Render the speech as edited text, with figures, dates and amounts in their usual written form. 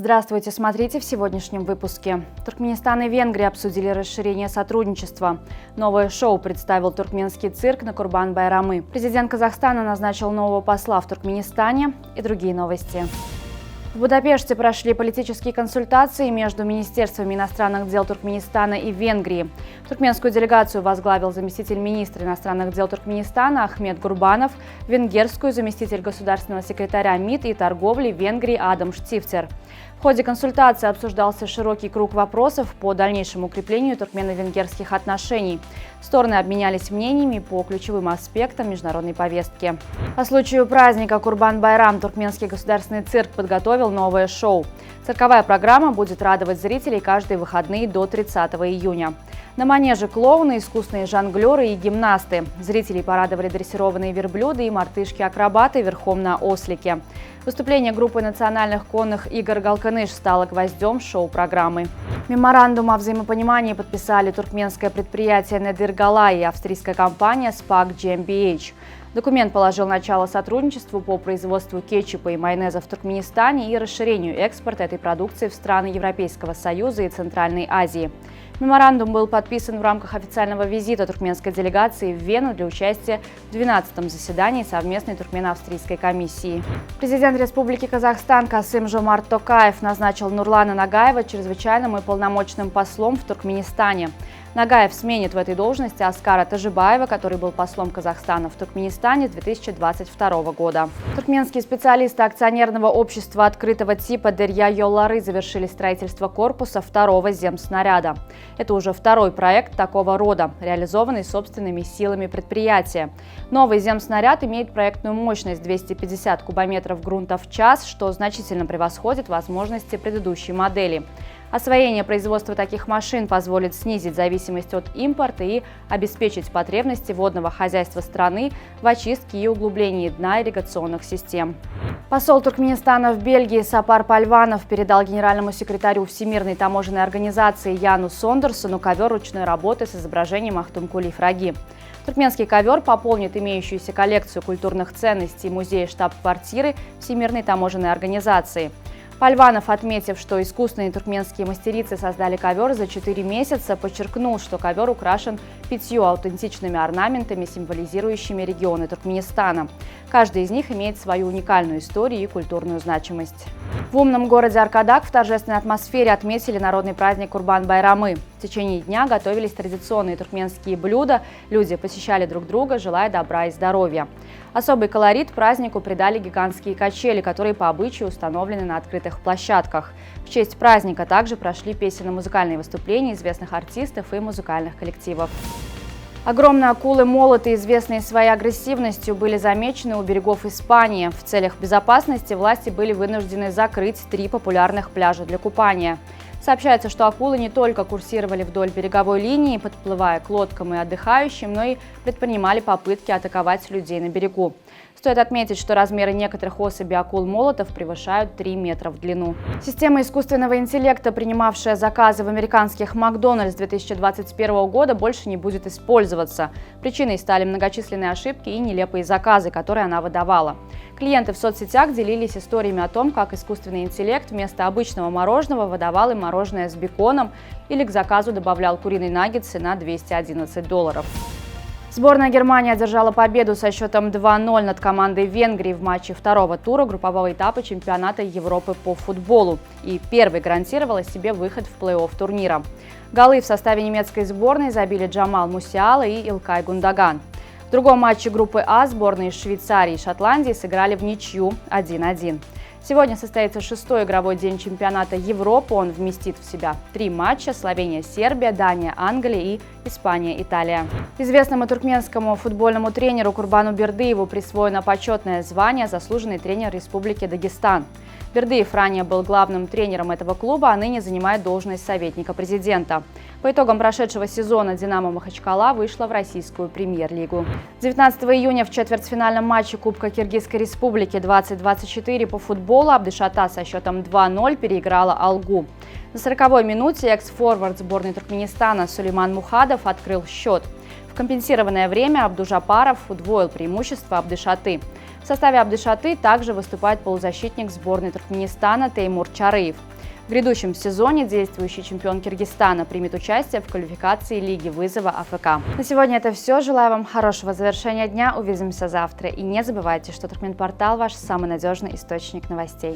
Здравствуйте, смотрите в сегодняшнем выпуске. Туркменистан и Венгрия обсудили расширение сотрудничества. Новое шоу представил туркменский цирк на Курбан-Байрамы. Президент Казахстана назначил нового посла в Туркменистане и другие новости. В Будапеште прошли политические консультации между Министерствами иностранных дел Туркменистана и Венгрии. Туркменскую делегацию возглавил заместитель министра иностранных дел Туркменистана Ахмед Гурбанов, венгерскую заместитель государственного секретаря МИД и торговли Венгрии Адам Штифтер. В ходе консультации обсуждался широкий круг вопросов по дальнейшему укреплению туркмено-венгерских отношений. Стороны обменялись мнениями по ключевым аспектам международной повестки. По случаю праздника Курбан-Байрам туркменский государственный цирк подготовил новое шоу. Цирковая программа будет радовать зрителей каждые выходные до 30 июня. На манеже клоуны, искусные жонглеры и гимнасты. Зрителей порадовали дрессированные верблюды и мартышки-акробаты верхом на ослике. Выступление группы национальных конных игр «Галканыш» стало гвоздем шоу-программы. Меморандум о взаимопонимании подписали туркменское предприятие «Недыргалай» и австрийская компания «Spag GmbH». Документ положил начало сотрудничеству по производству кетчупа и майонеза в Туркменистане и расширению экспорта этой продукции в страны Европейского Союза и Центральной Азии. Меморандум был подписан в рамках официального визита туркменской делегации в Вену для участия в 12-м заседании совместной туркмено-австрийской комиссии. Президент Республики Казахстан Касым-Жомарт Токаев назначил Нурлана Нагаева чрезвычайным и полномочным послом в Туркменистане. Нагаев сменит в этой должности Аскара Тажибаева, который был послом Казахстана в Туркменистане с 2022 года. Туркменские специалисты акционерного общества открытого типа Дерья Йоллары завершили строительство корпуса второго земснаряда. Это уже второй проект такого рода, реализованный собственными силами предприятия. Новый земснаряд имеет проектную мощность 250 кубометров грунта в час, что значительно превосходит возможности предыдущей модели. Освоение производства таких машин позволит снизить зависимость от импорта и обеспечить потребности водного хозяйства страны в очистке и углублении дна ирригационных систем. Посол Туркменистана в Бельгии Сапар Пальванов передал генеральному секретарю Всемирной таможенной организации Яну Сондерсону ковер ручной работы с изображением Ахтумкули Фраги. Туркменский ковер пополнит имеющуюся коллекцию культурных ценностей музея штаб-квартиры Всемирной таможенной организации. Пальванов, отметив, что искусственные туркменские мастерицы создали ковер за 4 месяца, подчеркнул, что ковер украшен 5 аутентичными орнаментами, символизирующими регионы Туркменистана. Каждый из них имеет свою уникальную историю и культурную значимость. В умном городе Аркадак в торжественной атмосфере отметили народный праздник Курбан-Байрамы. В течение дня готовились традиционные туркменские блюда, люди посещали друг друга, желая добра и здоровья. Особый колорит празднику придали гигантские качели, которые по обычаю установлены на открытых площадках. В честь праздника также прошли песенно-музыкальные выступления известных артистов и музыкальных коллективов. Огромные акулы-молоты, известные своей агрессивностью, были замечены у берегов Испании. В целях безопасности власти были вынуждены закрыть 3 популярных пляжа для купания. Сообщается, что акулы не только курсировали вдоль береговой линии, подплывая к лодкам и отдыхающим, но и предпринимали попытки атаковать людей на берегу. Стоит отметить, что размеры некоторых особей акул-молотов превышают 3 метра в длину. Система искусственного интеллекта, принимавшая заказы в американских Макдональдс с 2021 года, больше не будет использоваться. Причиной стали многочисленные ошибки и нелепые заказы, которые она выдавала. Клиенты в соцсетях делились историями о том, как искусственный интеллект вместо обычного мороженого выдавал им мороженое с беконом или к заказу добавлял куриные наггетсы на $211. Сборная Германии одержала победу со счетом 2-0 над командой Венгрии в матче второго тура группового этапа чемпионата Европы по футболу и первой гарантировала себе выход в плей-офф турнира. Голы в составе немецкой сборной забили Джамал Мусиала и Илкай Гундаган. В другом матче группы А сборные Швейцарии и Шотландии сыграли в ничью 1-1. Сегодня состоится 6-й игровой день чемпионата Европы. Он вместит в себя 3 матча: Словения, Сербия, Дания, Англия и Испания, Италия. Известному туркменскому футбольному тренеру Курбану Бердыеву присвоено почетное звание «Заслуженный тренер Республики Дагестан». Бердыев ранее был главным тренером этого клуба, а ныне занимает должность советника президента. По итогам прошедшего сезона «Динамо» Махачкала вышла в российскую премьер-лигу. 19 июня в четвертьфинальном матче Кубка Киргизской Республики 2024 по футболу Абдышата со счетом 2-0 переиграла Алгу. На 40-й минуте экс-форвард сборной Туркменистана Сулейман Мухадов открыл счет. В компенсированное время Абдужапаров удвоил преимущество Абдышаты. В составе Абдышаты также выступает полузащитник сборной Туркменистана Теймур Чарыев. В грядущем сезоне действующий чемпион Киргизстана примет участие в квалификации Лиги вызова АФК. На сегодня это все. Желаю вам хорошего завершения дня. Увидимся завтра. И не забывайте, что Туркменпортал – ваш самый надежный источник новостей.